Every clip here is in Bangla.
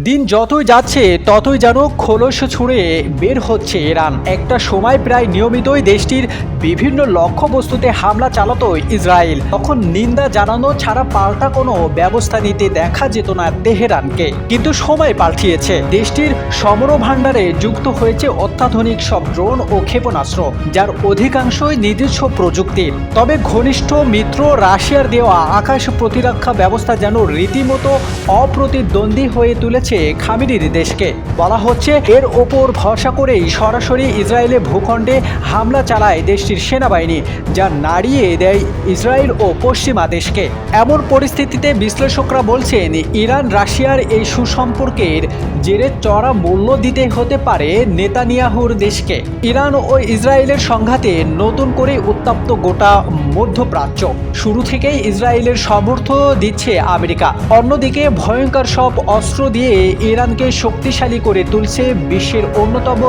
দিন যতই যাচ্ছে ততই যেন খোলস ছুঁড়ে বের হচ্ছে ইরান। একটা সময় প্রায় নিয়মিতই দেশটির বিভিন্ন লক্ষ্যবস্তুতে হামলা চালাতো ইসরায়েল। তখন নিন্দা জানানো ছাড়া পাল্টা কোনো ব্যবস্থা নিতে দেখা যেত না তেহরানকে। কিন্তু সময় পাল্টিয়েছে। দেশটির সমর ভাণ্ডারে যুক্ত হয়েছে অত্যাধুনিক সব ড্রোন ও ক্ষেপণাস্ত্র, যার অধিকাংশই নিজস্ব প্রযুক্তির। তবে ঘনিষ্ঠ মিত্র রাশিয়ার দেওয়া আকাশ প্রতিরক্ষা ব্যবস্থা যেন রীতিমতো অপ্রতিদ্বন্দ্বী হয়ে তুলেছে খামেনির দেশকে। বলা হচ্ছে এর ওপর ভরসা করেই সরাসরি ইসরায়েলের ভূখণ্ডে হামলা চালায় দেশটির সেনাবাহিনী, যা নাড়িয়ে দেয় ইসরায়েল ও পশ্চিমা দেশকে। এমন পরিস্থিতিতে বিশ্লেষকরা বলছেন ইরান রাশিয়ার এই সুসম্পর্কের জেরে চড়া মূল্য দিতে হতে পারে নেতানিয়াহুর দেশকে। ইরান ও ইসরায়েলের সংঘাতে নতুন করে উত্তপ্ত গোটা মধ্যপ্রাচ্য। শুরু থেকেই ইসরায়েলের সমর্থন দিচ্ছে আমেরিকা। অন্যদিকে ভয়ঙ্কর সব অস্ত্র দিয়ে ইরানকে শক্তিশালী করে তুলছে বিশ্বের অন্যতম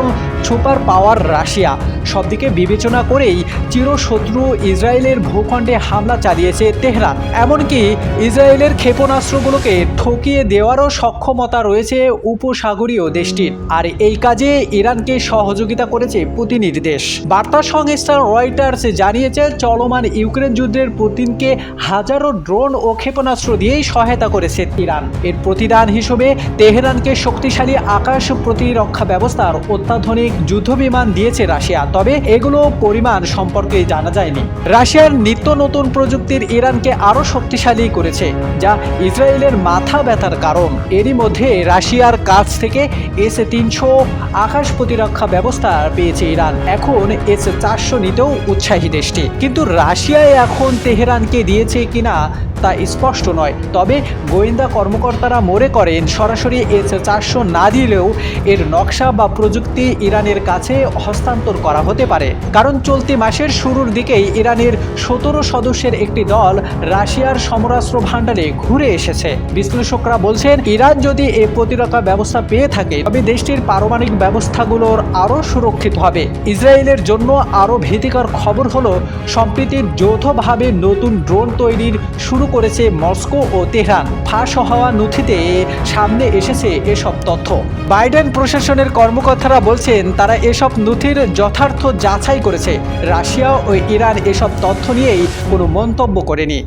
সুপার পাওয়ার রাশিয়া। সবদিকে বিবেচনা করেই চিরশত্রু ইসরায়েলের ভূখণ্ডে হামলা চালিয়েছে তেহরান। এমনকি ইসরায়েলের ক্ষেপণাস্ত্রগুলোকে ঠকিয়ে দেওয়ারও সক্ষমতা রয়েছে উপসাগরীয় দেশটির। আর এই কাজে ইরানকে সহযোগিতা করেছে পুতিনের দেশ। বার্তা সংস্থা রয়টার্স জানিয়েছে চলমান ইউক্রেন যুদ্ধের পুতিনকে হাজারো ড্রোন ও ক্ষেপণাস্ত্র দিয়েই সহায়তা করেছে ইরান। এর প্রতিদান হিসেবে তেহরানকে শক্তিশালী আকাশ প্রতিরক্ষা ব্যবস্থার অত্যাধুনিক যুদ্ধবিমান দিয়েছে রাশিয়া। তবে এগুলো পরিমাণ সম্পর্কে জানা যায়নি। রাশিয়ার নিত্য নতুন প্রযুক্তির ইরানকে আরও শক্তিশালী করেছে, যা ইসরায়েলের মাথা ব্যথার কারণ। এরই মধ্যে রাশিয়ার কাছ থেকে S-300 আকাশ প্রতিরক্ষা ব্যবস্থা পেয়েছে ইরান। এখন S-400 নিতেও উৎসাহী দেশটি। কিন্তু রাশিয়ায় এখন তেহরানকে দিয়েছে কিনা তা স্পষ্ট নয়। তবে গোয়েন্দা কর্মকর্তারা মনে করেন সরাসরি S-400 না দিলেও এর নকশা বা প্রযুক্তি ইরানের কাছে হস্তান্তর করা হতে পারে। কারণ চলতি মাসের শুরুর দিকেই ইরানের 17 সদস্যের একটি দল রাশিয়ার সমরাস্ত্র ভাণ্ডারে ঘুরে এসেছে। বিশ্লেষকরা বলছেন ইরান যদি এই প্রতিরক্ষা ব্যবস্থা পেয়ে থাকে তবে দেশটির পারমাণবিক ব্যবস্থাগুলোর আরও সুরক্ষিত হবে। ইসরায়েলের জন্য আরও ভীতিকর খবর হলো সম্প্রতি যৌথভাবে নতুন ড্রোন তৈরির শুরু করেছে মস্কো ও তেহরান। ফাঁস হওয়া নথিতে সামনে এসেছে এসব তথ্য। বাইডেন প্রশাসনের কর্মকর্তারা বলছেন তারা এসব নথির যথার্থ যাচাই করেছে। রাশিয়া ও ইরান এসব তথ্য নিয়েই কোনো মন্তব্য করেনি।